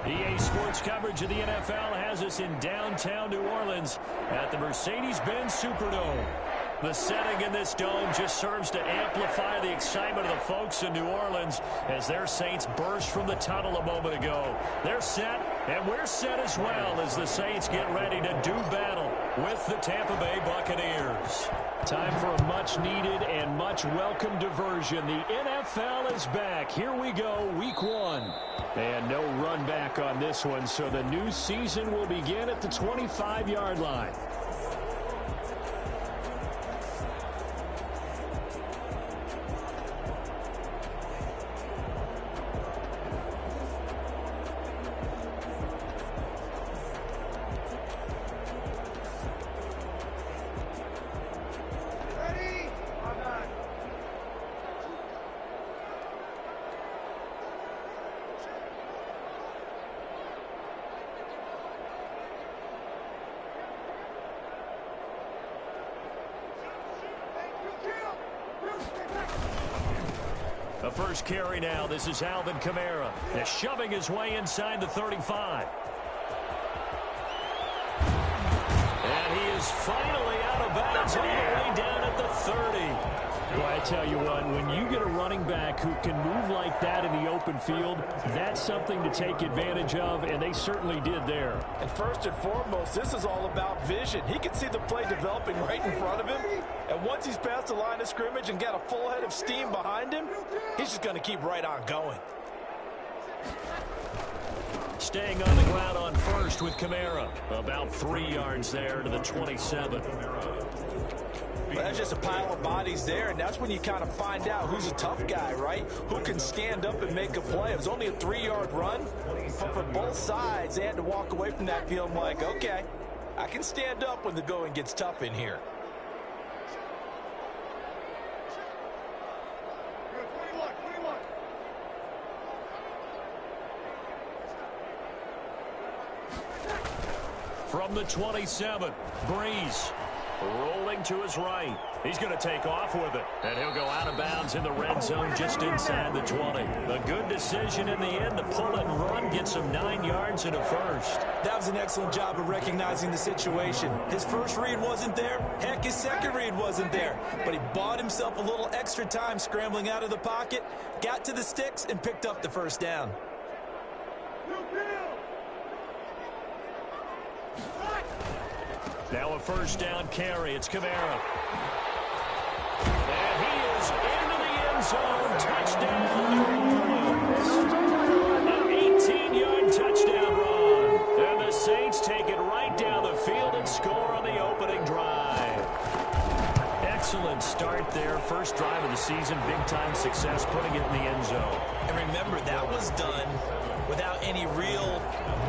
EA Sports coverage of the NFL has us in downtown New Orleans at the Mercedes-Benz Superdome. The setting in this dome just serves to amplify the excitement of the folks in New Orleans as their Saints burst from the tunnel a moment ago. They're set, and we're set as well as the Saints get ready to do battle with the Tampa Bay Buccaneers. Time for a much-needed and much-welcome diversion. The NFL is back. Here we go, Week 1. And no run back on this one, so the new season will begin at the 25-yard line. The first carry now. This is Alvin Kamara. They're shoving his way inside the 35. And he is finally out of bounds all the way down at the 30. Well, I tell you what, when you get a running back who can move like that in the open field, that's something to take advantage of, and they certainly did there. And first and foremost, this is all about vision. He can see the play developing right in front of him, and once he's past the line of scrimmage and got a full head of steam behind him, he's just going to keep right on going. Staying on the ground on first with Kamara. About 3 yards there to the 27. Well, that's just a pile of bodies there, and that's when you kind of find out who's a tough guy, right? Who can stand up and make a play. It was only a 3-yard run, but for both sides, they had to walk away from that feeling like, okay, I can stand up when the going gets tough in here. From the 27, Breeze rolling to his right. He's going to take off with it, and he'll go out of bounds in the red zone just inside the 20. A good decision in the end to pull and run, get some 9 yards and a first. That was an excellent job of recognizing the situation. His first read wasn't there. Heck, his second read wasn't there. But he bought himself a little extra time scrambling out of the pocket, got to the sticks, and picked up the first down. Now a first down carry. It's Kamara. And he is into the end zone. Touchdown, New Orleans. An 18-yard touchdown run. And the Saints take it right down the field and score on the opening drive. Excellent start there. First drive of the season. Big-time success putting it in the end zone. And remember, that was done without any real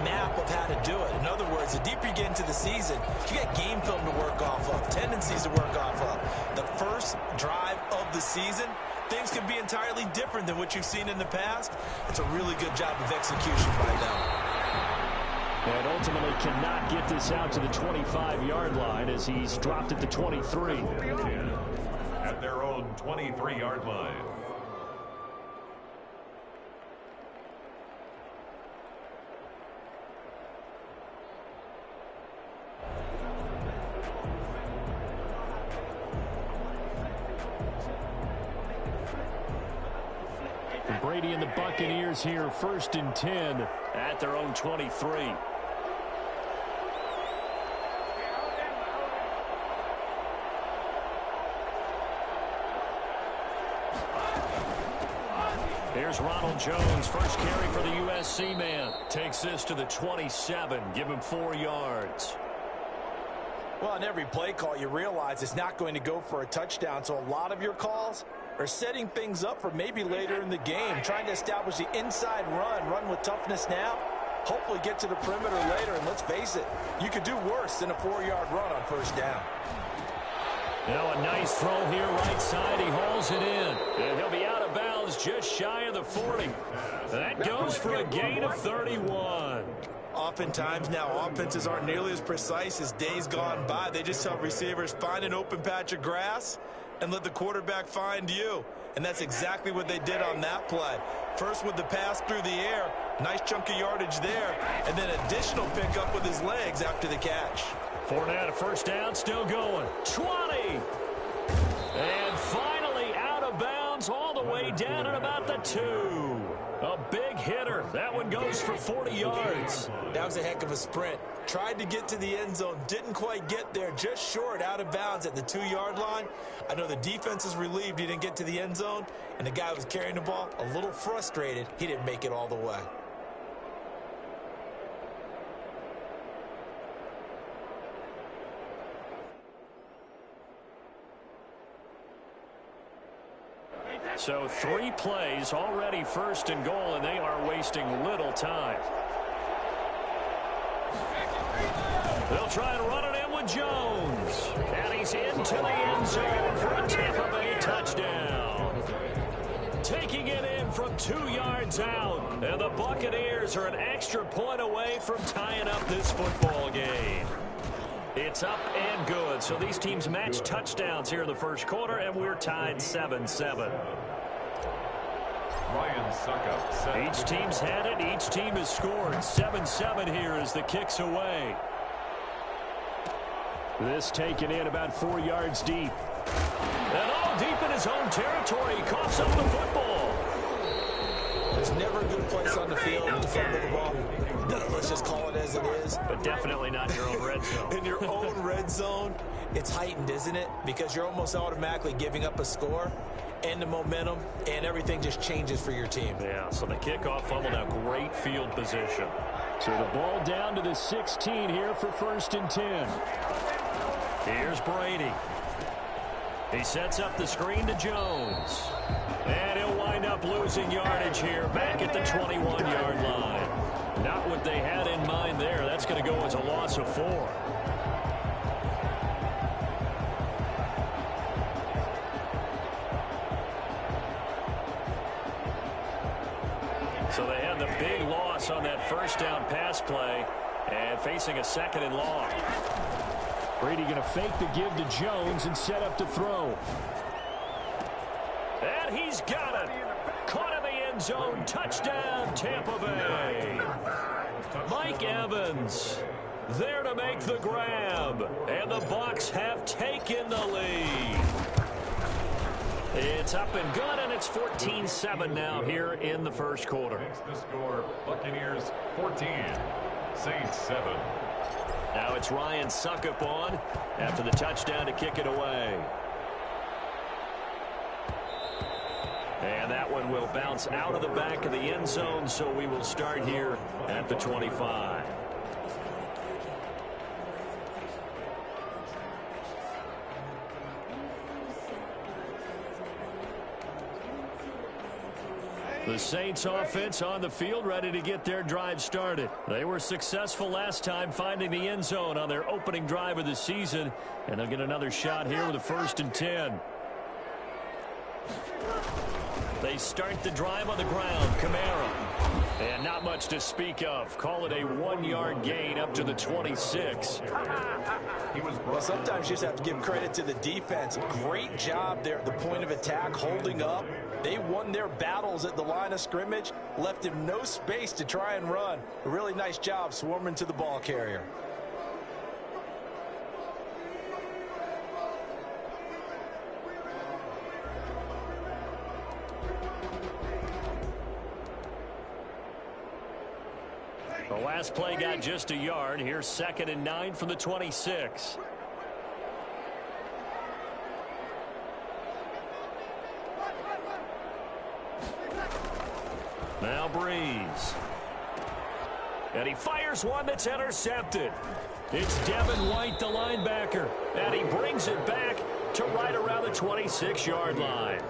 map of how to do it. In other words, the deeper you get into the season, you got game film to work off of, tendencies to work off of. The first drive of the season, things can be entirely different than what you've seen in the past. It's a really good job of execution by them. And ultimately cannot get this out to the 25-yard line as he's dropped at the 23. At their own 23-yard line. Brady and the Buccaneers here, 1st and 10 at their own 23. Here's Ronald Jones, first carry for the USC man. Takes this to the 27, give him 4 yards. Well, on every play call, you realize it's not going to go for a touchdown, so a lot of your calls are setting things up for maybe later in the game, trying to establish the inside run with toughness now, hopefully get to the perimeter later, and let's face it, you could do worse than a 4-yard run on first down. Now a nice throw here right side. He hauls it in, and he'll be out of bounds just shy of the 40. That goes for a gain of 31. Oftentimes now, offenses aren't nearly as precise as days gone by. They just tell receivers, find an open patch of grass and let the quarterback find you. And that's exactly what they did on that play. First with the pass through the air, nice chunk of yardage there, and then additional pickup with his legs after the catch. Fournette, a first down, still going. 20. And finally out of bounds all the way down at about the 2. A big hitter. That one goes for 40 yards. That was a heck of a sprint. Tried to get to the end zone, didn't quite get there, just short, out of bounds at the 2-yard line. I know the defense is relieved he didn't get to the end zone, and the guy who was carrying the ball, a little frustrated, he didn't make it all the way. So 3 plays, already first and goal, and they are wasting little time. They'll try and run it in with Jones. And he's into the end zone for a Tampa Bay touchdown. Taking it in from 2 yards out. And the Buccaneers are an extra point away from tying up this football game. It's up and good. So these teams match touchdowns here in the first quarter, and we're tied 7-7. Ryan Suckup. Each team's had it. Each team has scored. 7-7 here as the kick's away. This taken in about 4 yards deep. And all deep in his own territory. He coughs up the football. There's never a good place on the field to fumble the ball. Let's just call it as it is. But definitely not your own red zone. In your own red zone, it's heightened, isn't it? Because you're almost automatically giving up a score and the momentum, and everything just changes for your team. Yeah, so the kickoff fumble, now great field position. So the ball down to the 16 here for 1st and 10. Here's Brady. He sets up the screen to Jones. And he'll wind up losing yardage here back at the 21-yard line. Not what they had in mind there. That's going to go as a loss of 4. So they had the big loss on that first down pass play and facing a 2nd and long. Brady going to fake the give to Jones and set up to throw. And he's got it. Caught in the end zone. Touchdown, Tampa Bay. Mike Evans there to make the grab. And the Bucs have taken the lead. It's up and good, and it's 14-7 now here in the first quarter. Makes the score Buccaneers 14, Saints 7. Now it's Ryan Suckup on after the touchdown to kick it away. And that one will bounce out of the back of the end zone, so we will start here at the 25. The Saints offense on the field, ready to get their drive started. They were successful last time finding the end zone on their opening drive of the season, and they'll get another shot here with a 1st and 10. They start the drive on the ground. Kamara. And not much to speak of. Call it a 1-yard gain up to the 26. Well, sometimes you just have to give credit to the defense. Great job there at the point of attack, holding up. They won their battles at the line of scrimmage, left him no space to try and run. A really nice job swarming to the ball carrier. The last play got just a yard. Here's 2nd and 9 from the 26. Now Breeze. And he fires one that's intercepted. It's Devin White, the linebacker. And he brings it back to right around the 26-yard line.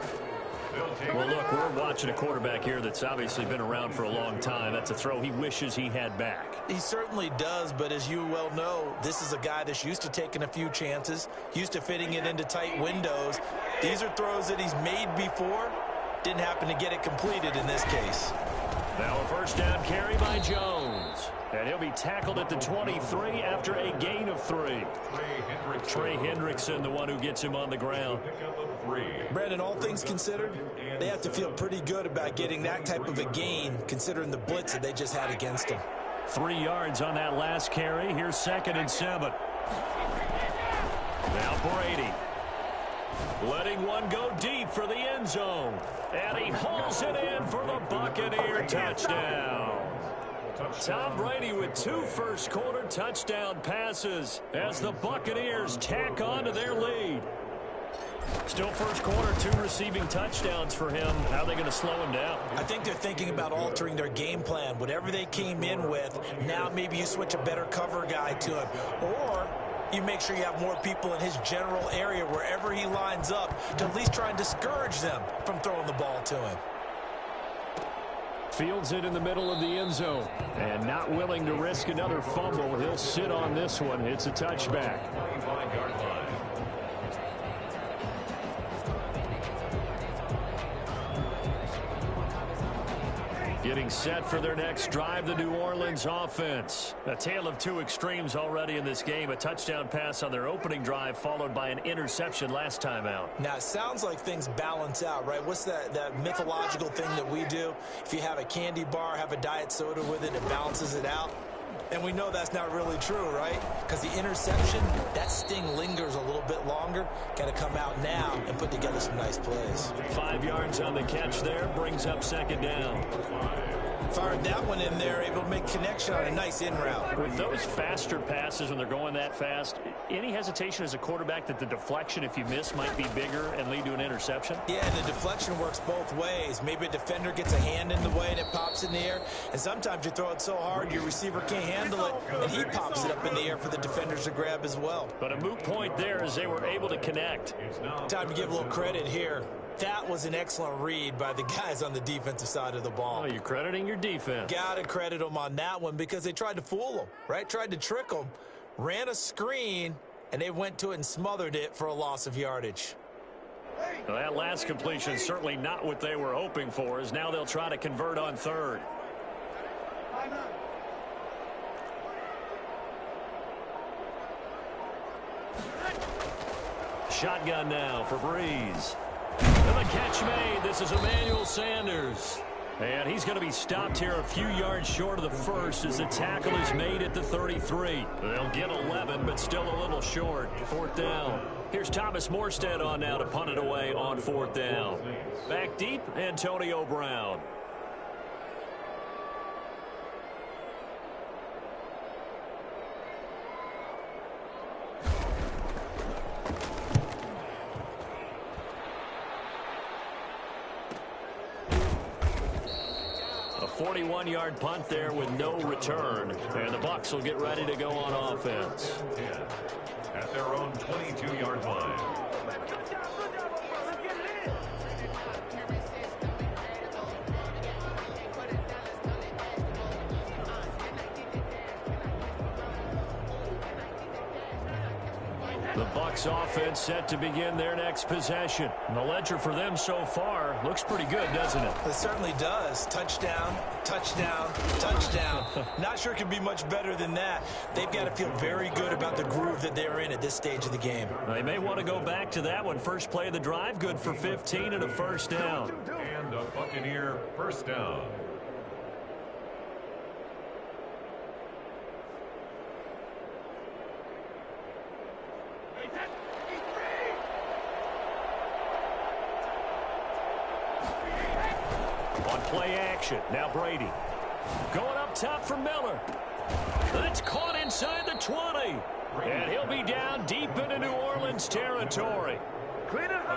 Well, look, we're watching a quarterback here that's obviously been around for a long time. That's a throw he wishes he had back. He certainly does, but as you well know, this is a guy that's used to taking a few chances, used to fitting it into tight windows. These are throws that he's made before. Didn't happen to get it completed in this case. Now a first down carry by Jones. And he'll be tackled at the 23 after a gain of 3. Trey Hendrickson, the one who gets him on the ground. Brandon, all things considered, they have to feel pretty good about getting that type of a gain, considering the blitz that they just had against them. 3 yards on that last carry. Here's 2nd and 7. Now Brady. Letting one go deep for the end zone. And he hauls it in for the Buccaneer touchdown. Tom Brady with 2 first-quarter touchdown passes as the Buccaneers tack on to their lead. Still first quarter, 2 receiving touchdowns for him. How are they going to slow him down? I think they're thinking about altering their game plan. Whatever they came in with, now maybe you switch a better cover guy to him. Or you make sure you have more people in his general area wherever he lines up to at least try and discourage them from throwing the ball to him. Fields it in the middle of the end zone. And not willing to risk another fumble. He'll sit on this one. It's a touchback. Getting set for their next drive, the New Orleans offense. A tale of 2 extremes already in this game. A touchdown pass on their opening drive, followed by an interception last time out. Now, it sounds like things balance out, right? What's that mythological thing that we do? If you have a candy bar, have a diet soda with it, it balances it out. And we know that's not really true, right? Because the interception, that sting lingers a little bit longer. Got to come out now and put together some nice plays. 5 yards on the catch there, brings up 2nd down. Fired that one in there, able to make connection on a nice in route. With those faster passes when they're going that fast, any hesitation as a quarterback that the deflection, if you miss, might be bigger and lead to an interception? Yeah, and the deflection works both ways. Maybe a defender gets a hand in the way and it pops in the air. And sometimes you throw it so hard your receiver can't handle it, and he pops it up in the air for the defenders to grab as well. But a moot point there as they were able to connect. Time to give a little credit here. That was an excellent read by the guys on the defensive side of the ball. Oh, you're crediting your defense. Got to credit them on that one because they tried to fool them, right? Tried to trick them, ran a screen, and they went to it and smothered it for a loss of yardage. Well, that last completion certainly not what they were hoping for, as now they'll try to convert on 3rd. Shotgun now for Breeze. And the catch made. This is Emmanuel Sanders. And he's going to be stopped here a few yards short of the first as the tackle is made at the 33. They'll get 11, but still a little short. 4th down. Here's Thomas Morstead on now to punt it away on 4th down. Back deep, Antonio Brown. A 41-yard punt there with no return. And the Bucs will get ready to go on offense. At their own 22-yard line. The Bucs offense set to begin their next possession. And the ledger for them so far looks pretty good, doesn't it? It certainly does. Touchdown, touchdown, touchdown. Not sure it can be much better than that. They've got to feel very good about the groove that they're in at this stage of the game. They may want to go back to that one. First play of the drive, good for 15 and a first down. And a Buccaneer first down. On play action, now Brady. Going up top for Miller. That's caught inside the 20. And he'll be down deep into New Orleans territory.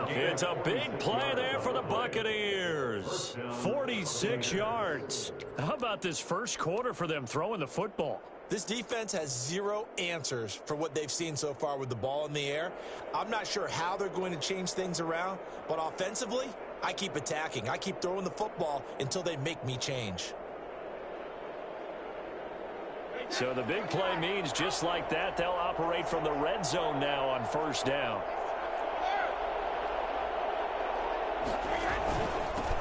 It's a big play there for the Buccaneers. 46 yards. How about this first quarter for them throwing the football? This defense has zero answers for what they've seen so far with the ball in the air. I'm not sure how they're going to change things around, but offensively, I keep attacking. I keep throwing the football until they make me change. So the big play means just like that, they'll operate from the red zone now on first down.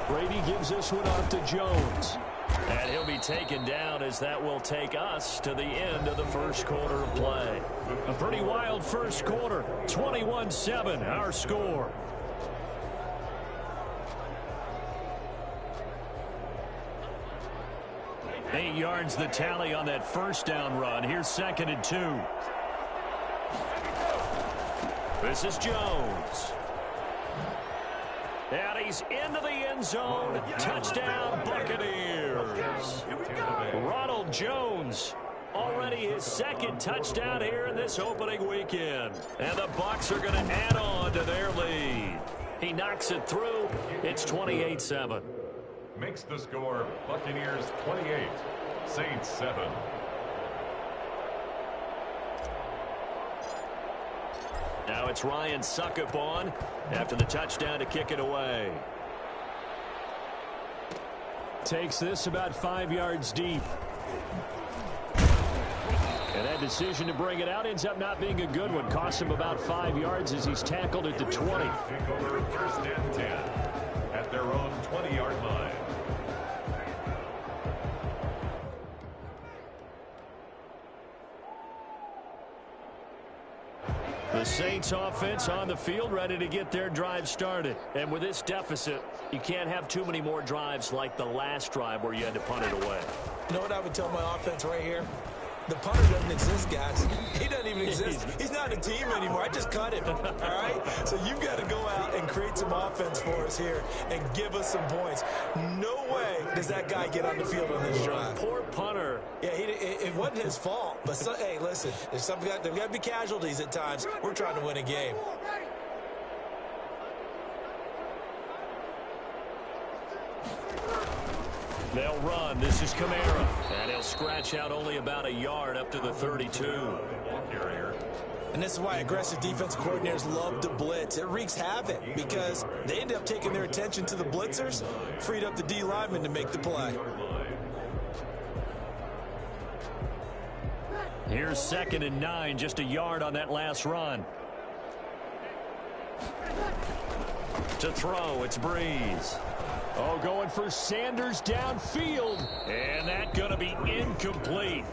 Brady gives this one off to Jones. And he'll be taken down as that will take us to the end of the first quarter of play. A pretty wild first quarter. 21-7, our score. Eight yards the tally on that first down run. Here's 2nd and 2. This is Jones. And he's into the end zone. Touchdown, Buccaneers. Ronald Jones, already his 2nd touchdown here in this opening weekend. And the Bucs are going to add on to their lead. He knocks it through. It's 28-7. Makes the score Buccaneers 28, Saints 7. Now it's Ryan Suckup on after the touchdown to kick it away. Takes this about 5 yards deep. And that decision to bring it out ends up not being a good one. Costs him about 5 yards as he's tackled at the 20. First and 10 at their own 20-yard line. The Saints offense on the field, ready to get their drive started. And with this deficit, you can't have too many more drives like the last drive where you had to punt it away. You know what I would tell my offense right here? The punter doesn't exist, guys. He doesn't even exist. He's not a team anymore. I just cut him, all right? So you've got to go out and create some offense for us here and give us some points. No way does that guy get on the field on this drive. Poor punter. Yeah, it wasn't his fault. But, hey, listen, there's got to be casualties at times. We're trying to win a game. They'll run. This is Kamara. And he'll scratch out only about a yard up to the 32. And this is why aggressive defense coordinators love to blitz. It wreaks havoc because they end up taking their attention to the blitzers, freed up the D lineman to make the play. Here's 2nd and 9, just a yard on that last run. To throw, it's Breeze. Oh, going for Sanders downfield. And that's going to be incomplete.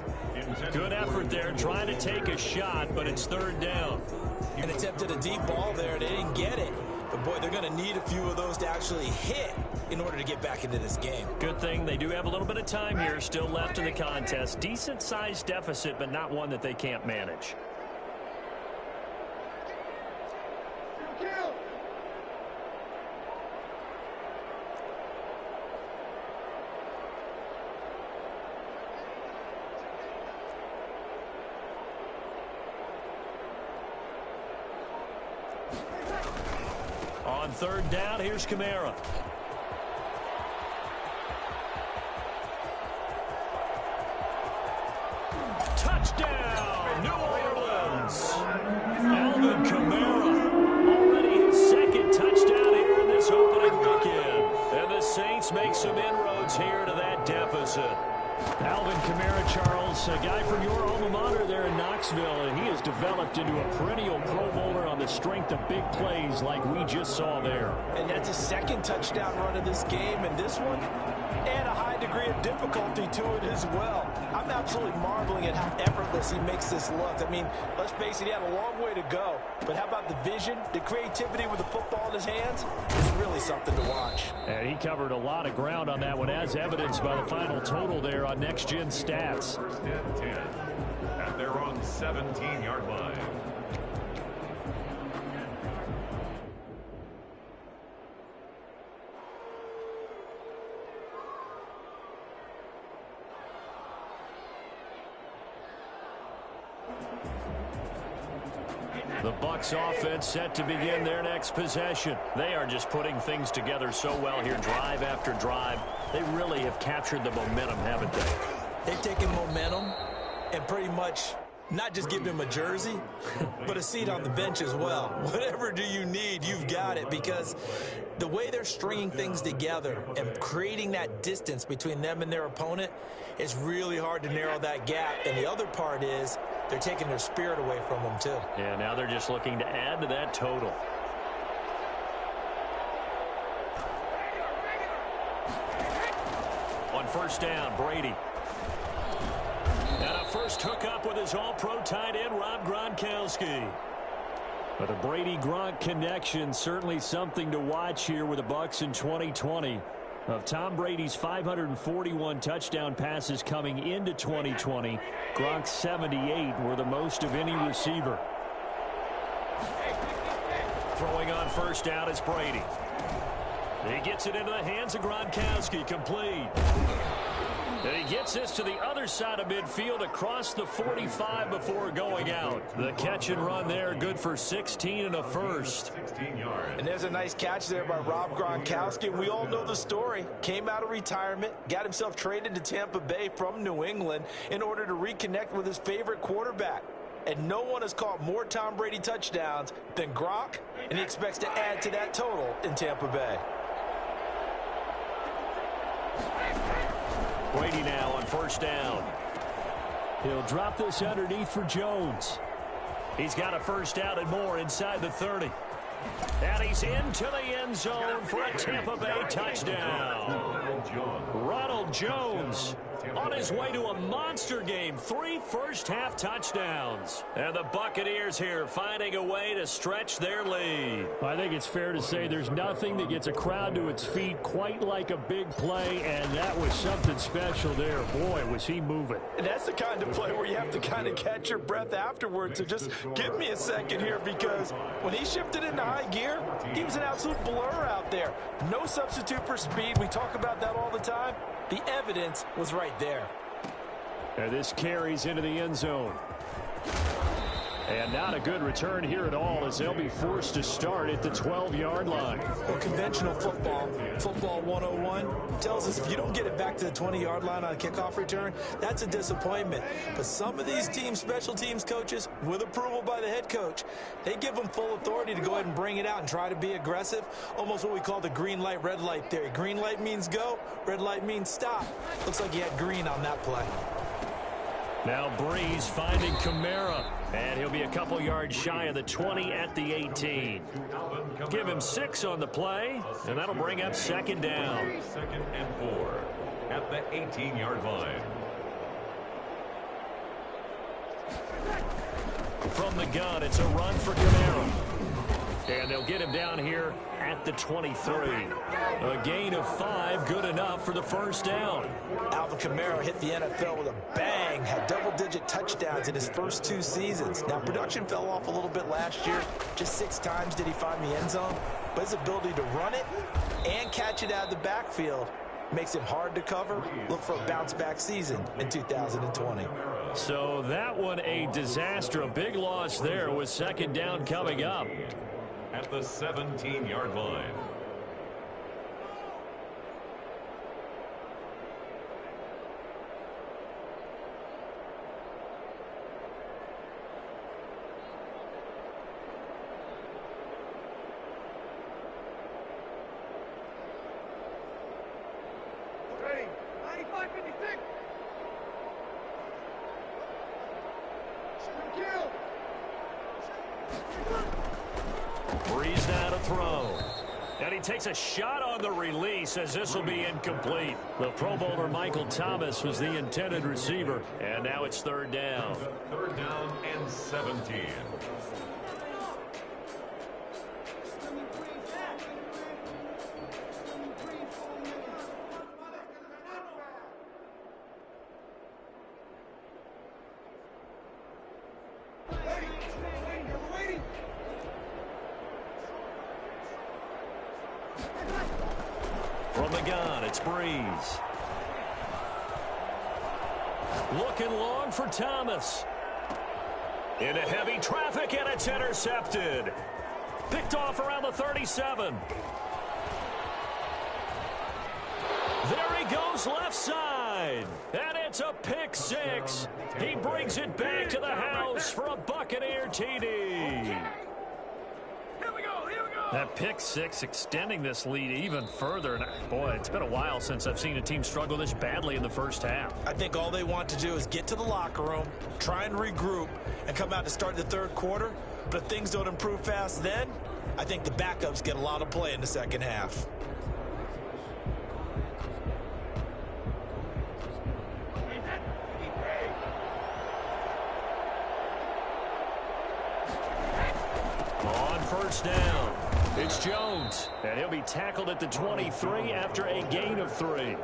Good effort there, trying to take a shot, but it's 3rd down. And attempted a deep ball there. They didn't get it. But, boy, they're going to need a few of those to actually hit in order to get back into this game. Good thing they do have a little bit of time here still left in the contest. Decent-sized deficit, but not one that they can't manage. On 3rd down, here's Kamara. Touchdown, New Orleans. Alvin Kamara, already his 2nd touchdown here in this opening weekend. And the Saints make some inroads here to that deficit. Alvin Kamara, Charles, a guy from your alma mater there in Knoxville, and he has developed into a perennial Pro Bowler on the strength of big plays like we just saw there. And that's his 2nd touchdown run of this game, and this one, and a high degree of difficulty to it as well. I'm absolutely marveling at how effortless he makes this look. I mean, let's face it, he had a long way to go. But how about the vision, the creativity with the football in his hands? It's really something to watch. And he covered a lot of ground on that one, as evidenced by the final total there on Next Gen Stats. 1st and 10 at their own 17-yard line. The Bucs offense set to begin their next possession. They are just putting things together so well here, drive after drive. They really have captured the momentum, haven't they? They've taken momentum and pretty much not just given him a jersey, but a seat on the bench as well. Whatever do you need, you've got it, because the way they're stringing things together and creating that distance between them and their opponent, it's really hard to narrow that gap. And the other part is they're taking their spirit away from them, too. Yeah, now they're just looking to add to that total. On first down. Brady. And a first hookup with his all-pro tight end, Rob Gronkowski. But the Brady-Gronk connection, certainly something to watch here with the Bucs in 2020. Of Tom Brady's 541 touchdown passes coming into 2020, Gronk's 78 were the most of any receiver. Throwing on first down is Brady. He gets it into the hands of Gronkowski, complete. And he gets this to the other side of midfield across the 45 before going out. The catch and run there, good for 16 and a first. 16 yards. And there's a nice catch there by Rob Gronkowski. We all know the story. Came out of retirement, got himself traded to Tampa Bay from New England in order to reconnect with his favorite quarterback. And no one has caught more Tom Brady touchdowns than Gronk, and he expects to add to that total in Tampa Bay. Brady now on first down. He'll drop this underneath for Jones. He's got a first down and more inside the 30. And he's into the end zone for a Tampa Bay touchdown. Ronald Jones on his way to a monster game. 3 first-half touchdowns. And the Buccaneers here finding a way to stretch their lead. I think it's fair to say there's nothing that gets a crowd to its feet quite like a big play, and that was something special there. Boy, was he moving. And that's the kind of play where you have to kind of catch your breath afterwards. So just give me a second here, because when he shifted into high gear, he was an absolute blur out there. No substitute for speed. We talk about that all the time. The evidence was right there. And this carries into the end zone. And not a good return here at all, as they'll be forced to start at the 12-yard line. Well, conventional football 101, tells us if you don't get it back to the 20-yard line on a kickoff return, that's a disappointment. But some of these special teams coaches, with approval by the head coach, they give them full authority to go ahead and bring it out and try to be aggressive, almost what we call the green light, red light theory. Green light means go, red light means stop. Looks like he had green on that play. Now Breeze finding Kamara, and he'll be a couple yards shy of the 20 at the 18. Give him 6 on the play, and that'll bring up second down. 2nd and 4 at the 18-yard line. From the gun, it's a run for Kamara. And they'll get him down here at the 23. A gain of 5, good enough for the first down. Alvin Kamara hit the NFL with a bang, had double-digit touchdowns in his first 2 seasons. Now, production fell off a little bit last year. Just 6 times did he find the end zone. But his ability to run it and catch it out of the backfield makes him hard to cover. Look for a bounce-back season in 2020. So that one a disaster. A big loss there with second down coming up. At the 17-yard line. Ready, 95-56. Kill. Breeze now to throw. And he takes a shot on the release, as this will be incomplete. The Pro Bowler Michael Thomas was the intended receiver. And now it's third down. 3rd down and 17. From the gun, it's Breeze. Looking long for Thomas. Into heavy traffic, and it's intercepted. Picked off around the 37. There he goes left side. And it's a pick 6. He brings it back to the house for a Buccaneer TD. That pick 6 extending this lead even further. And boy, it's been a while since I've seen a team struggle this badly in the first half. I think all they want to do is get to the locker room, try and regroup, and come out to start the third quarter. But if things don't improve fast then, I think the backups get a lot of play in the second half. first down. It's Jones, and he'll be tackled at the 23 after a gain of 3.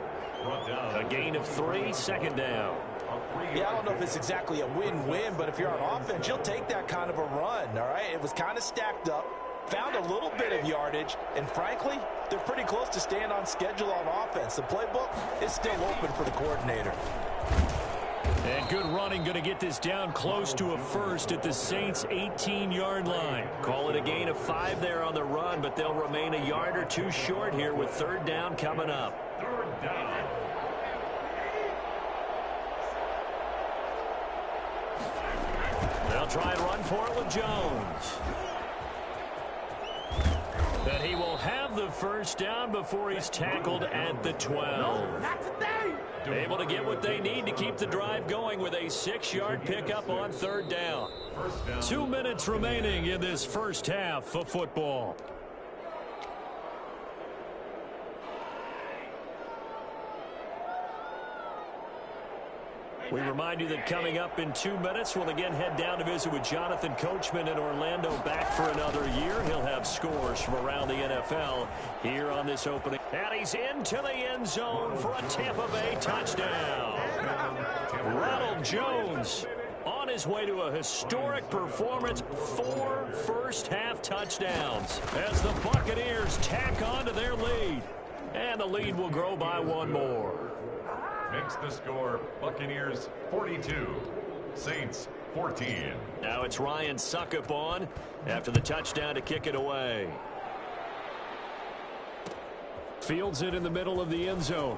A gain of 3, second down. Yeah, I don't know if it's exactly a win-win, but if you're on offense, you'll take that kind of a run, all right? It was kind of stacked up, found a little bit of yardage, and frankly, they're pretty close to staying on schedule on offense. The playbook is still open for the coordinator. And good running, going to get this down close to a first at the Saints' 18-yard line. Call it a gain of 5 there on the run, but they'll remain a yard or 2 short here with third down coming up. Third down. They'll try and run for it with Jones. That he will have the first down before he's tackled at the 12. Able to get what they need to keep the drive going with a 6-yard pickup on third down. 2 minutes remaining in this first half of football. We remind you that coming up in 2 minutes, we'll again head down to visit with Jonathan Coachman in Orlando, back for another year. He'll have scores from around the NFL here on this opening. And he's into the end zone for a Tampa Bay touchdown. Ronald Jones on his way to a historic performance, 4 first-half touchdowns as the Buccaneers tack on to their lead. And the lead will grow by 1 more. Makes the score Buccaneers 42, Saints 14. Now it's Ryan Suckup on after the touchdown to kick it away. Fields it in the middle of the end zone.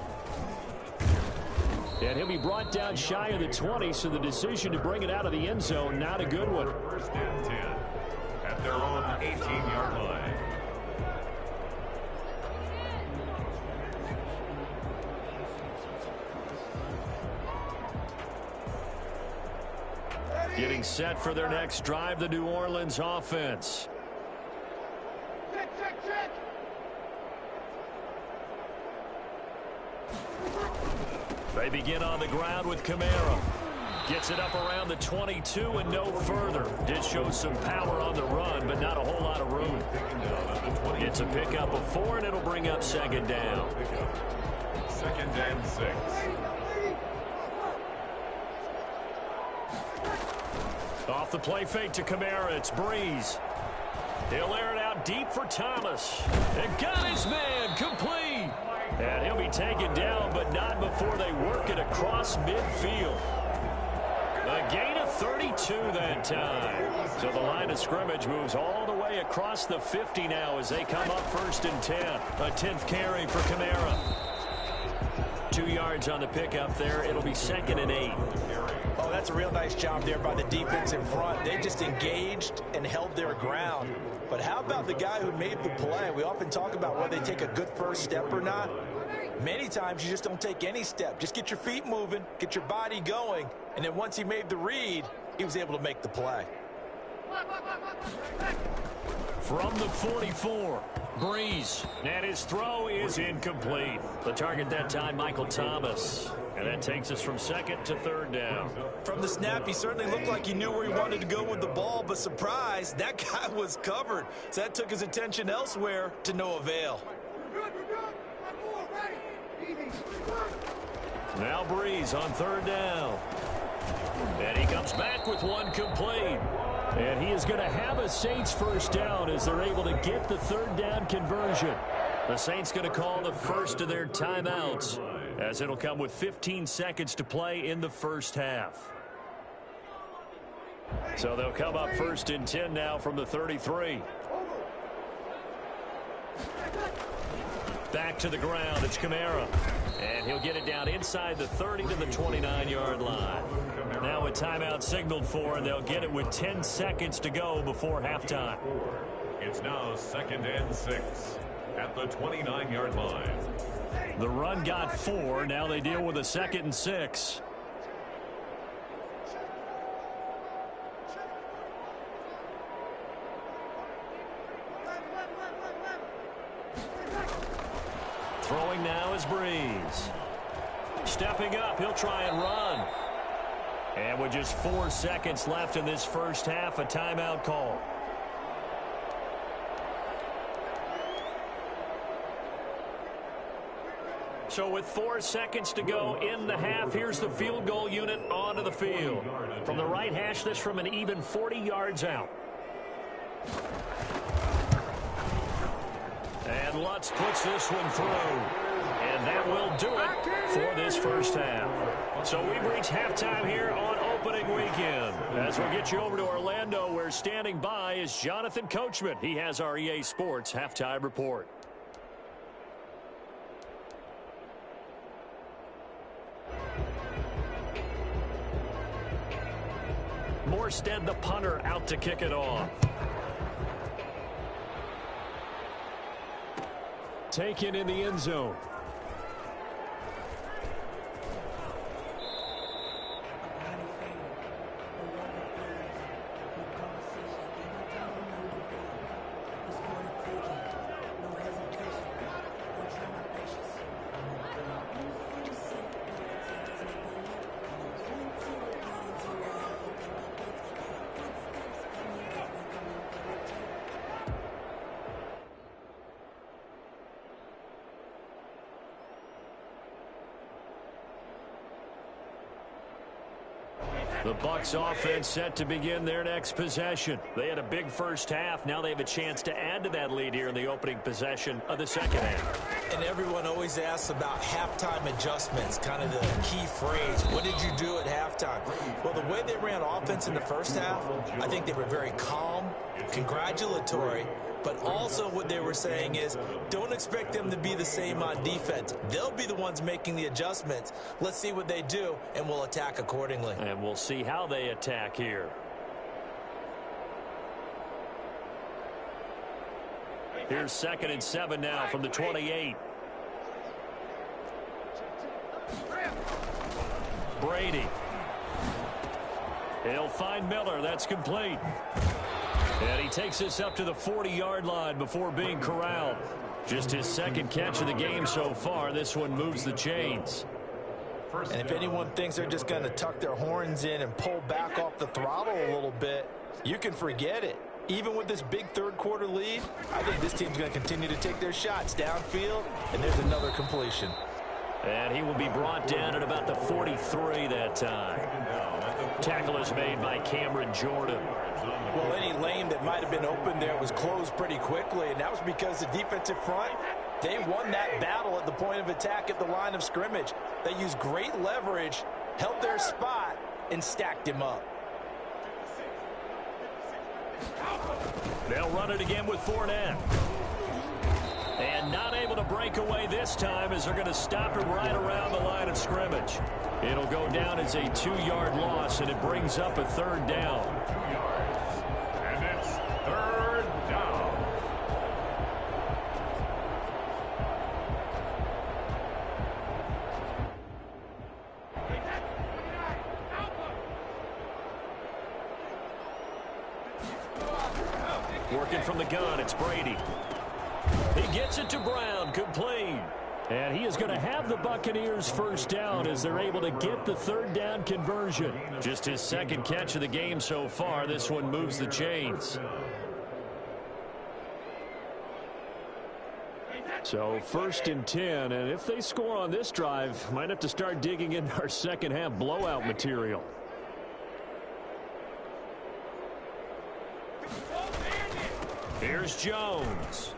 And he'll be brought down shy of the 20, so the decision to bring it out of the end zone, not a good one. First and 10 at their own 18-yard line. Getting set for their next drive, the New Orleans offense. Check. They begin on the ground with Kamara. Gets it up around the 22 and no further. Did show some power on the run, but not a whole lot of room. It's a pickup of 4, and it'll bring up second down. Second and 6. Off the play fake to Kamara, it's Breeze. He'll air it out deep for Thomas. And got his man complete. And he'll be taken down, but not before they work it across midfield. A gain of 32 that time. So the line of scrimmage moves all the way across the 50 now as they come up first and 10. A 10th carry for Kamara. 2 yards on the pickup there. It'll be second and 8. Oh, that's a real nice job there by the defense in front. They just engaged and held their ground. But how about the guy who made the play? We often talk about whether they take a good first step or not. Many times you just don't take any step. Just get your feet moving, get your body going, and then once he made the read, he was able to make the play. From the 44, Breeze, and his throw is incomplete. The target that time, Michael Thomas. And that takes us from second to third down. From the snap, he certainly looked like he knew where he wanted to go with the ball, but surprise, that guy was covered. So that took his attention elsewhere to no avail. We're good. 1 more, ready. Easy. Now Breeze on third down. And he comes back with 1 complete. And he is going to have a Saints first down as they're able to get the third down conversion. The Saints going to call the first of their timeouts, as it'll come with 15 seconds to play in the first half. So they'll come up first and 10 now from the 33. Back to the ground, it's Kamara. And he'll get it down inside the 30 to the 29-yard line. Now a timeout signaled for, and they'll get it with 10 seconds to go before halftime. It's now second and 6 at the 29-yard line. The run got 4. Now they deal with a second and 6. Throwing now is Breeze. Stepping up, he'll try and run. And with just 4 seconds left in this first half, a timeout call. So with 4 seconds to go in the half, here's the field goal unit onto the field. From the right hash, this from an even 40 yards out. And Lutz puts this one through. And that will do it for this first half. So we've reached halftime here on opening weekend. As we get you over to Orlando, where standing by is Jonathan Coachman. He has our EA Sports halftime report. Morstead, the punter, out to kick it off. Taken in the end zone. The Bucs offense set to begin their next possession. They had a big first half. Now they have a chance to add to that lead here in the opening possession of the second half. And everyone always asks about halftime adjustments, kind of the key phrase. What did you do at halftime? Well, the way they ran offense in the first half, I think they were very calm, congratulatory, but also what they were saying is don't expect them to be the same on defense. They'll be the ones making the adjustments. Let's see what they do, and we'll attack accordingly. And we'll see how they attack here. Here's 2nd and 7 now from the 28. Brady. He'll find Miller. That's complete. And he takes this up to the 40-yard line before being corralled. Just his second catch of the game so far. This one moves the chains. And if anyone thinks they're just going to tuck their horns in and pull back off the throttle a little bit, you can forget it. Even with this big third-quarter lead, I think this team's going to continue to take their shots downfield, and there's another completion. And he will be brought down at about the 43 that time. Tackle is made by Cameron Jordan. Well, any lane that might have been open there was closed pretty quickly, and that was because the defensive front, they won that battle at the point of attack at the line of scrimmage. They used great leverage, held their spot, and stacked him up. They'll run it again with Fournette. And not able to break away this time as they're going to stop it right around the line of scrimmage. It'll go down as a 2-yard loss, and it brings up a 3rd down. And it's 3rd down. Working from the gun, it's Brady. He gets it to Brown, complete. And he is going to have the Buccaneers first down as they're able to get the 3rd down conversion. Just his second catch of the game so far. This one moves the chains. So 1st and 10, and if they score on this drive, might have to start digging into our second half blowout material. Here's Jones.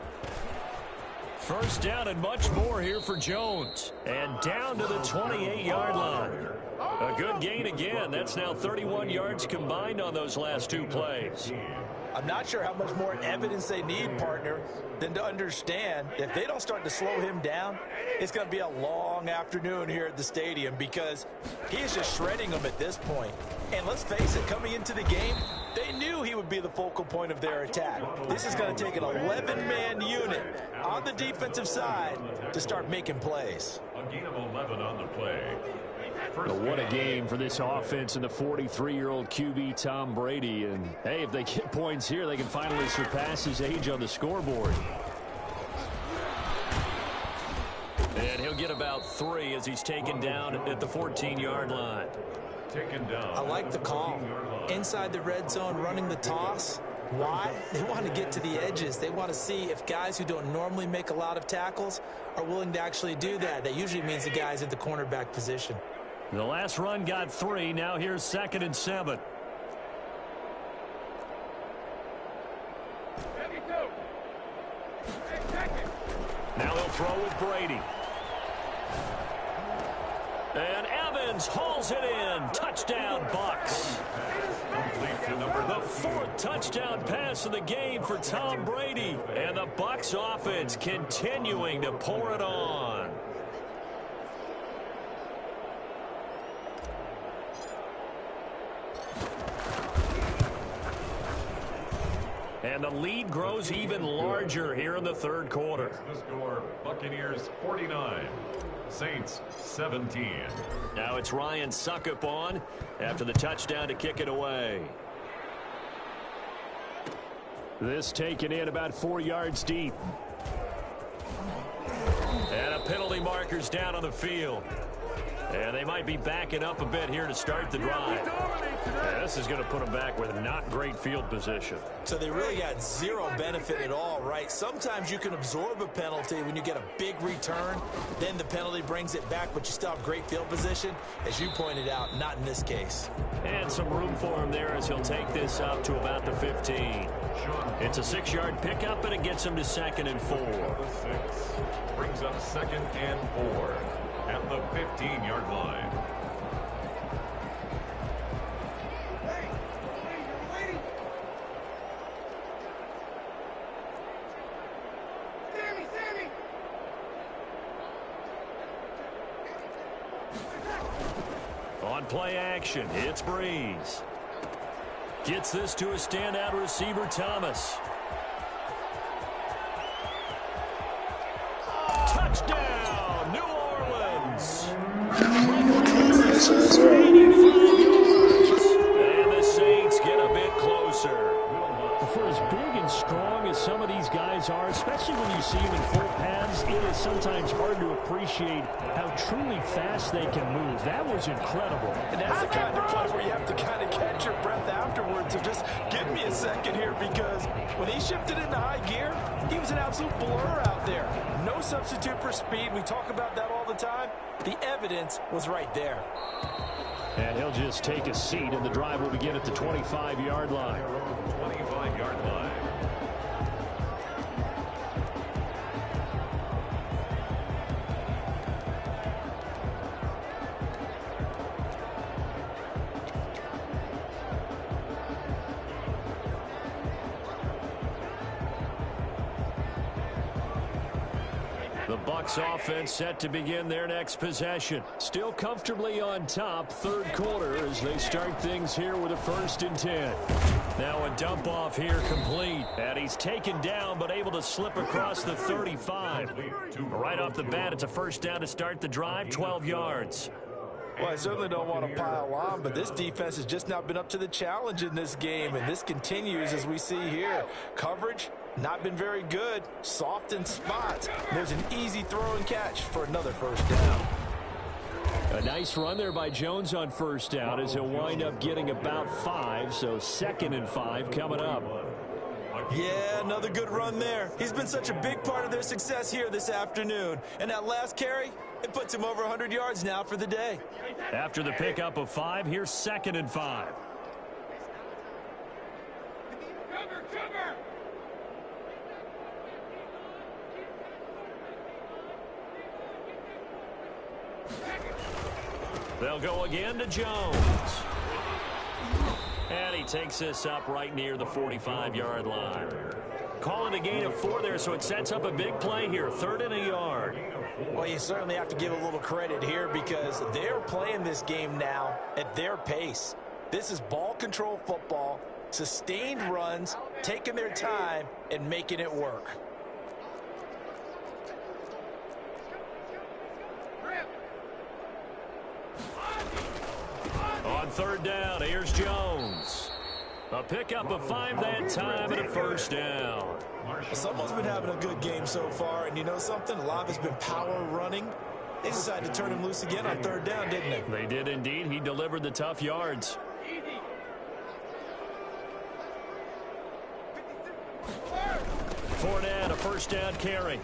First down and much more here for Jones. And down to the 28-yard line. A good gain again. That's now 31 yards combined on those last 2 plays. I'm not sure how much more evidence they need, partner, than to understand if they don't start to slow him down, it's going to be a long afternoon here at the stadium because he is just shredding them at this point. And let's face it, coming into the game, they knew he would be the focal point of their attack. This is going to take an 11-man unit on the defensive side to start making plays. A gain of 11 on the play. But what a game for this offense and the 43-year-old QB Tom Brady. And, hey, if they get points here, they can finally surpass his age on the scoreboard. And he'll get about 3 as he's taken down at the 14-yard line. Taken down. I like the call. Inside the red zone, running the toss. Why? They want to get to the edges. They want to see if guys who don't normally make a lot of tackles are willing to actually do that. That usually means the guys at the cornerback position. The last run got 3. Now here's 2nd and 7. Now he'll throw with Brady. And Evans hauls it in. Touchdown, Bucs. The 4th touchdown pass of the game for Tom Brady. And the Bucs offense continuing to pour it on. And the lead grows even larger here in the 3rd quarter. The score, Buccaneers 49, Saints 17. Now it's Ryan Suckup on after the touchdown to kick it away. This taken in about 4 yards deep. And a penalty marker's down on the field. And they might be backing up a bit here to start the drive. Yeah, this is going to put them back with not great field position. So they really got zero benefit at all, right? Sometimes you can absorb a penalty when you get a big return. Then the penalty brings it back, but you still have great field position. As you pointed out, not in this case. And some room for him there as he'll take this up to about the 15. It's a 6-yard pickup, and it gets him to 2nd and 4. Brings up 2nd and 4 at the 15-yard line. On play action, it's Breeze. Gets this to a standout receiver, Thomas. Touchdown, New Orleans. 85 yards. And the Saints get a bit closer. For as big and strong as some of these guys are, especially when you see them in full pads, it is sometimes hard to appreciate how truly fast they can move. That was incredible. And that's the kind of play where you have to kind of catch your breath afterwards. So just give me a second here, because when he shifted into high gear, he was an absolute blur out there. No substitute for speed. We talk about that all the time. The evidence was right there. And he'll just take a seat, and the drive will begin at the 25-yard line. 25-yard line. The Bucs offense set to begin their next possession. Still comfortably on top, 3rd quarter, as they start things here with a 1st and 10. Now a dump off here complete. And he's taken down but able to slip across the 35. Right off the bat, it's a 1st down to start the drive, 12 yards. Well, I certainly don't want to pile on, but this defense has just not been up to the challenge in this game, and this continues as we see here. Coverage, not been very good. Soft in spots. There's an easy throw and catch for another 1st down. A nice run there by Jones on 1st down as he'll wind up getting about 5, so 2nd and 5 coming up. Yeah, another good run there. He's been such a big part of their success here this afternoon. And that last carry, it puts him over 100 yards now for the day. After the pickup of 5, here's 2nd and 5. Cover! They'll go again to Jones. And he takes this up right near the 45-yard line. Calling a gain of 4 there, so it sets up a big play here. 3rd and a yard. Well, you certainly have to give a little credit here, because they're playing this game now at their pace. This is ball control football, sustained runs, taking their time, and making it work. On 3rd down, here's Jones. A pickup of 5 that time and a 1st down. Someone's been having a good game so far, and you know something? A lot of it's been power running. They decided to turn him loose again on 3rd down, didn't they? They did indeed. He delivered the tough yards. Fournette, a first down carry.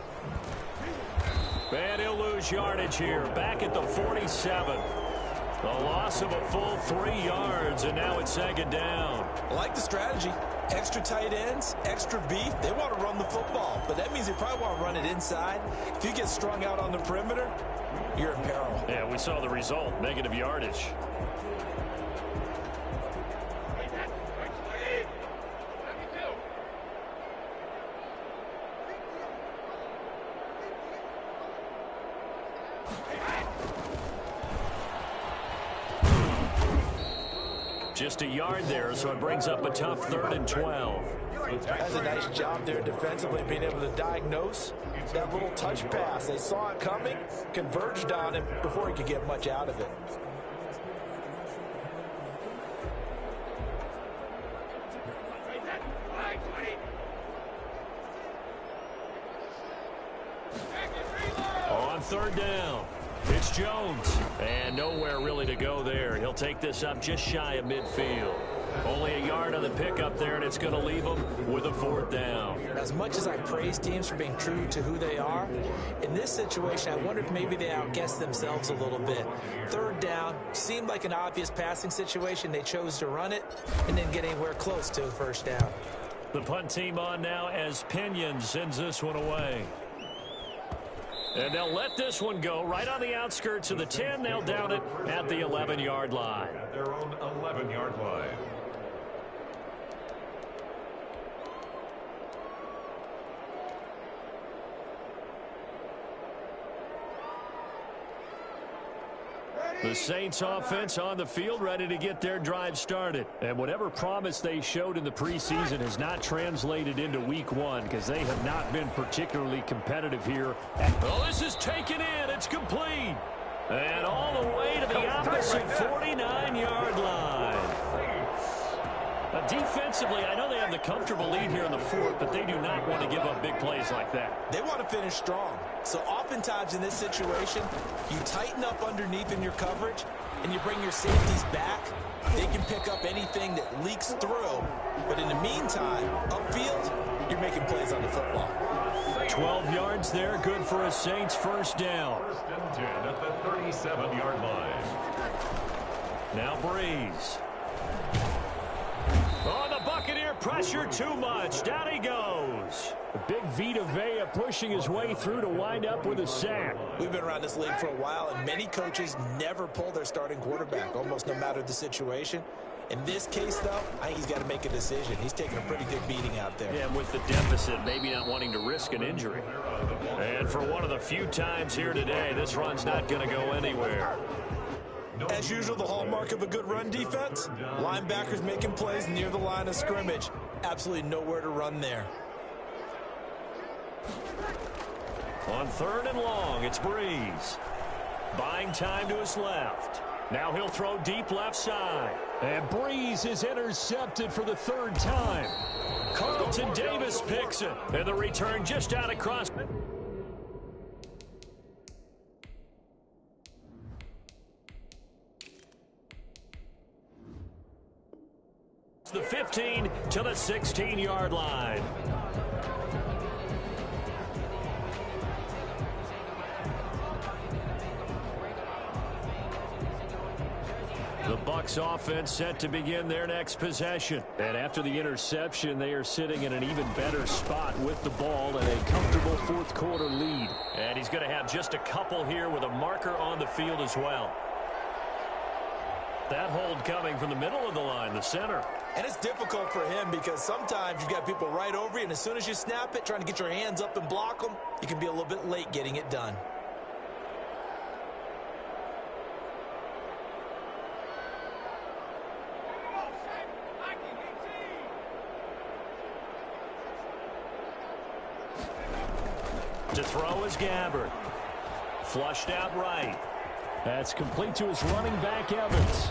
And he'll lose yardage here. Back at the 47. A loss of a full 3 yards, and now it's second down. I like the strategy. Extra tight ends, extra beef. They want to run the football, but that means they probably want to run it inside. If you get strung out on the perimeter, you're in peril. Yeah, we saw the result, negative yardage. Just a yard there, so it brings up a tough 3rd and 12. That's a nice job there defensively, being able to diagnose that little touch pass. They saw it coming, converged on him before he could get much out of it. On 3rd down, it's Jones. And nowhere really to go there. He'll take this up just shy of midfield. Only a yard on the pickup there, and it's going to leave him with a 4th down. As much as I praise teams for being true to who they are, in this situation, I wonder if maybe they outguessed themselves a little bit. 3rd down seemed like an obvious passing situation. They chose to run it and didn't get anywhere close to a 1st down. The punt team on now as Pinion sends this one away. And they'll let this one go right on the outskirts of the 10. They'll down it at the 11-yard line. At their own 11-yard line. The Saints offense on the field, ready to get their drive started. And whatever promise they showed in the preseason has not translated into week 1 because they have not been particularly competitive here. Oh, this is taken in. It's complete. And all the way to the opposite 49-yard line. Defensively, I know they have the comfortable lead here in the 4th, but they do not want to give up big plays like that. They want to finish strong. So oftentimes in this situation, you tighten up underneath in your coverage, and you bring your safeties back. They can pick up anything that leaks through. But in the meantime, upfield, you're making plays on the football. 12 yards there, good for a Saints 1st down. 1st and 10 at the 37-yard line. Now Breeze. Oh, the Buccaneer pressure too much. Down he goes. The big Vita Vea pushing his way through to wind up with a sack. We've been around this league for a while, and many coaches never pull their starting quarterback, almost no matter the situation. In this case, though, I think he's got to make a decision. He's taking a pretty good beating out there. Yeah, with the deficit, maybe not wanting to risk an injury. And for one of the few times here today, this run's not going to go anywhere. As usual, the hallmark of a good run defense, linebackers making plays near the line of scrimmage. Absolutely nowhere to run there. On 3rd and long, it's Breeze. Buying time to his left. Now he'll throw deep left side. And Breeze is intercepted for the 3rd time. Carlton Davis picks it. And the return just out across. The 15 to the 16-yard line. The Bucs offense set to begin their next possession. And after the interception, they are sitting in an even better spot with the ball and a comfortable 4th quarter lead. And he's going to have just a couple here with a marker on the field as well. That hold coming from the middle of the line, the center. And it's difficult for him because sometimes you've got people right over you, and as soon as you snap it, trying to get your hands up and block them, you can be a little bit late getting it done. To throw is Gabbard. Flushed out right. That's complete to his running back, Evans.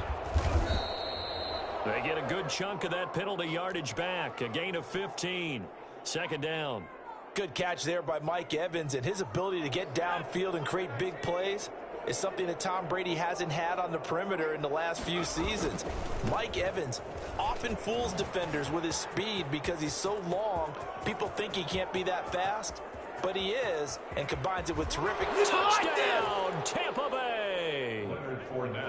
They get a good chunk of that penalty yardage back. A gain of 15. 2nd down. Good catch there by Mike Evans, and his ability to get downfield and create big plays. is something that Tom Brady hasn't had on the perimeter in the last few seasons. Mike Evans often fools defenders with his speed because he's so long. People think he can't be that fast, but he is, and combines it with terrific touchdown, Tampa Bay.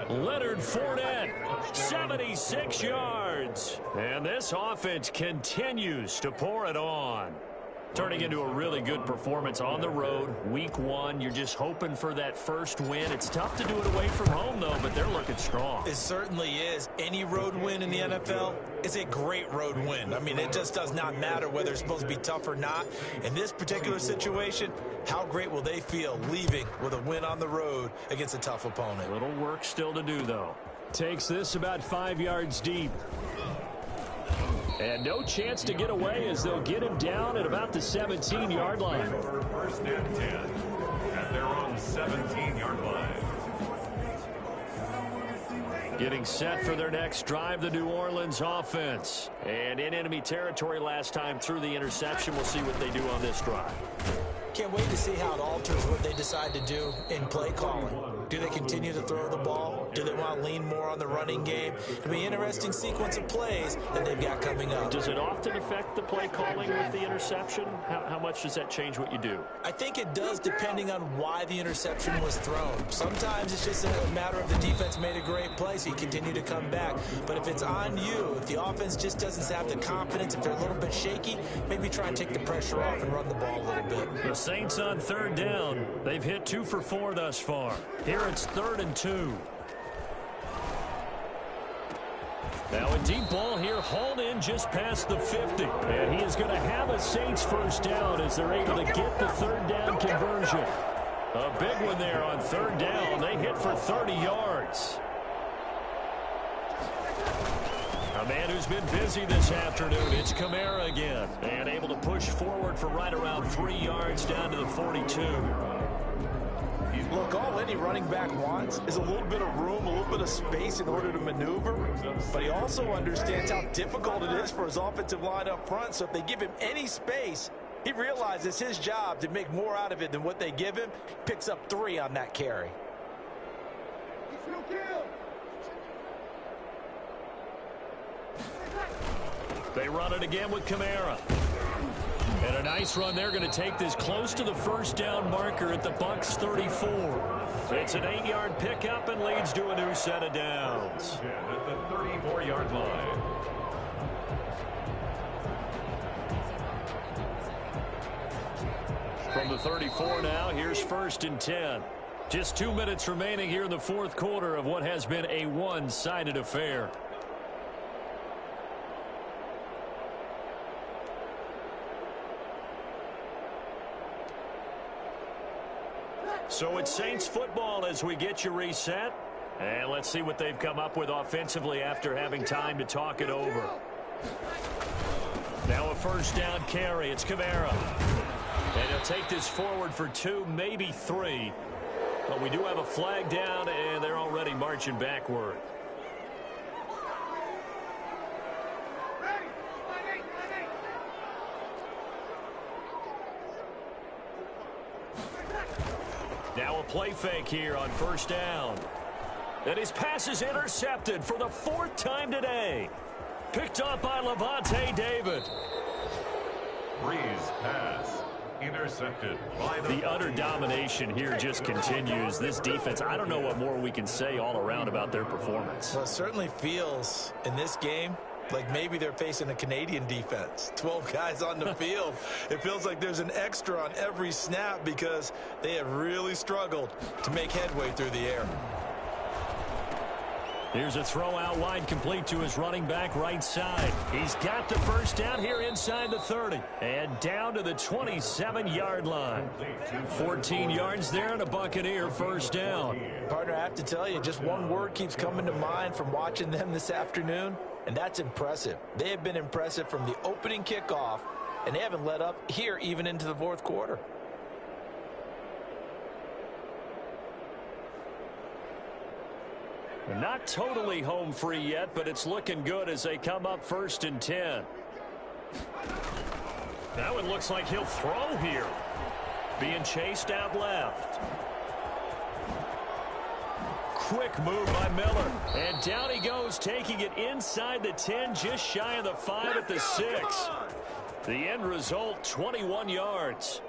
Leonard Fournette, 76 yards. And this offense continues to pour it on. Turning into a really good performance on the road. Week 1, you're just hoping for that first win. It's tough to do it away from home, though, but they're looking strong. It certainly is. Any road win in the NFL is a great road win. I mean, it just does not matter whether it's supposed to be tough or not. In this particular situation, how great will they feel leaving with a win on the road against a tough opponent? A little work still to do, though. Takes this about 5 yards deep. And no chance to get away as they'll get him down at about the 17-yard line. First and 10 at their own 17-yard line. Getting set for their next drive, the New Orleans offense. And in enemy territory last time through the interception. We'll see what they do on this drive. Can't wait to see how it alters what they decide to do in play calling. Do they continue to throw the ball? Do they want to lean more on the running game? It'll be an interesting sequence of plays that they've got coming up. Does it often affect the play calling with the interception? How much does that change what you do? I think it does, depending on why the interception was thrown. Sometimes it's just a matter of the defense made a great play, so you continue to come back. But if it's on you, if the offense just doesn't have the confidence, if they're a little bit shaky, maybe try and take the pressure off and run the ball a little bit. The Saints on third down. They've hit 2 for 4 thus far. Here it's 3rd and 2. Now a deep ball here, hauled in just past the 50. And he is going to have a Saints first down as they're able to get the third down conversion. A big one there on third down. They hit for 30 yards. A man who's been busy this afternoon, it's Kamara again. And able to push forward for right around 3 yards down to the 42. Look, all any running back wants is a little bit of room, a little bit of space in order to maneuver. But he also understands how difficult it is for his offensive line up front. So if they give him any space, he realizes his job to make more out of it than what they give him. Picks up 3 on that carry. They run it again with Kamara. And a nice run. They're going to take this close to the first down marker at the Bucs 34. It's an 8-yard pickup and leads to a new set of downs. At the 34-yard line. From the 34 now, here's 1st and 10. Just 2 minutes remaining here in the 4th quarter of what has been a one-sided affair. So it's Saints football as we get you reset. And let's see what they've come up with offensively after having time to talk it over. Now a first down carry. It's Kamara. And he'll take this forward for 2, maybe 3. But we do have a flag down, and they're already marching backward. Now a play fake here on first down. And his pass is intercepted for the 4th time today. Picked up by Levante David. Breeze pass. Intercepted by the utter domination here just continues. This defense, I don't know what more we can say all around about their performance. Well, it certainly feels in this game like maybe they're facing a Canadian defense. 12 guys on the field. It feels like there's an extra on every snap because they have really struggled to make headway through the air. Here's a throw out wide, complete to his running back right side. He's got the first down here inside the 30 and down to the 27-yard line. 14 yards there and a Buccaneer first down. Partner, I have to tell you, just one word keeps coming to mind from watching them this afternoon, and that's impressive. They have been impressive from the opening kickoff, and they haven't let up here even into the 4th quarter. Not totally home free yet, but it's looking good as they come up 1st and 10. Now it looks like he'll throw here. Being chased out left. quick move by Miller. And down he goes, taking it inside the 10, just shy of the 5 at the 6. The end result, 21 yards.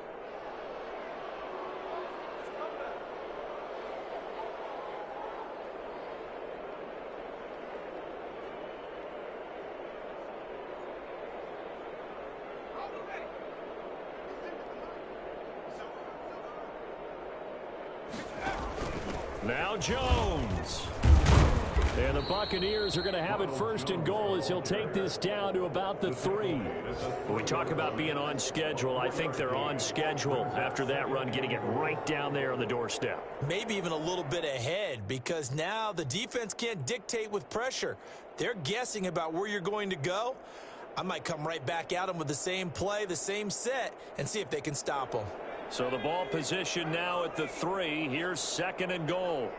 Now Jones. And the Buccaneers are going to have it first and goal as he'll take this down to about the 3. When we talk about being on schedule, I think they're on schedule after that run, getting it right down there on the doorstep. Maybe even a little bit ahead, because now the defense can't dictate with pressure. They're guessing about where you're going to go. I might come right back at them with the same play, the same set, and see if they can stop them. So the ball position now at the 3. Here's second and goal.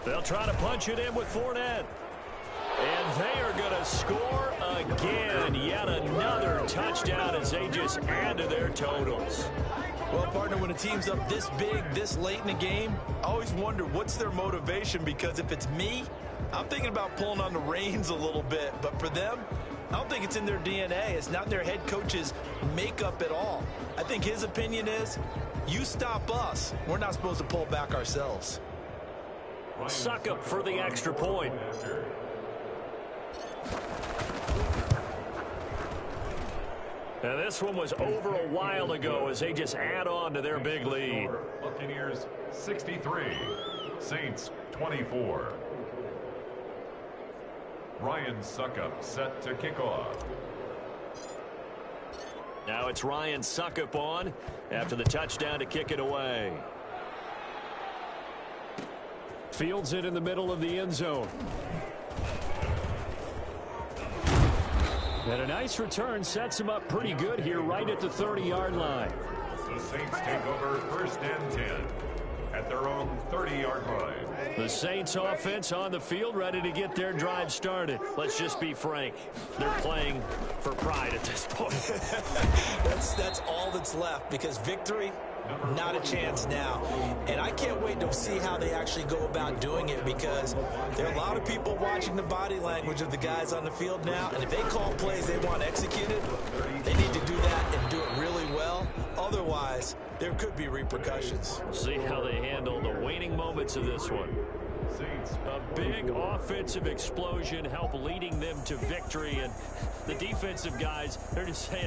They'll try to punch it in with Fournette. And they are going to score again. Yet another touchdown as they just add to their totals. Well, partner, when a team's up this big, this late in the game, I always wonder what's their motivation, because if it's me, I'm thinking about pulling on the reins a little bit. But for them, I don't think it's in their DNA. It's not in their head coach's makeup at all. I think his opinion is, you stop us, we're not supposed to pull back ourselves. Suck up for the extra point. And this one was over a while ago as they just add on to their big lead. Buccaneers 63, Saints 24. Ryan Suckup set to kick off. Now it's Ryan Suckup on after the touchdown to kick it away. Fields it in the middle of the end zone. And a nice return sets him up pretty good here right at the 30-yard line. The Saints take over first and 10 at their own 30-yard line. The Saints offense on the field, ready to get their drive started. Let's just be frank. They're playing for pride at this point. That's all that's left, because victory, not a chance now. And I can't wait to see how they actually go about doing it, because there are a lot of people watching the body language of the guys on the field now, and if they call plays they want executed, they need to do that and do it really well. Otherwise, there could be repercussions. We'll see how they handle the waning moments of this one. A big offensive explosion help leading them to victory, and the defensive guys, they're just saying,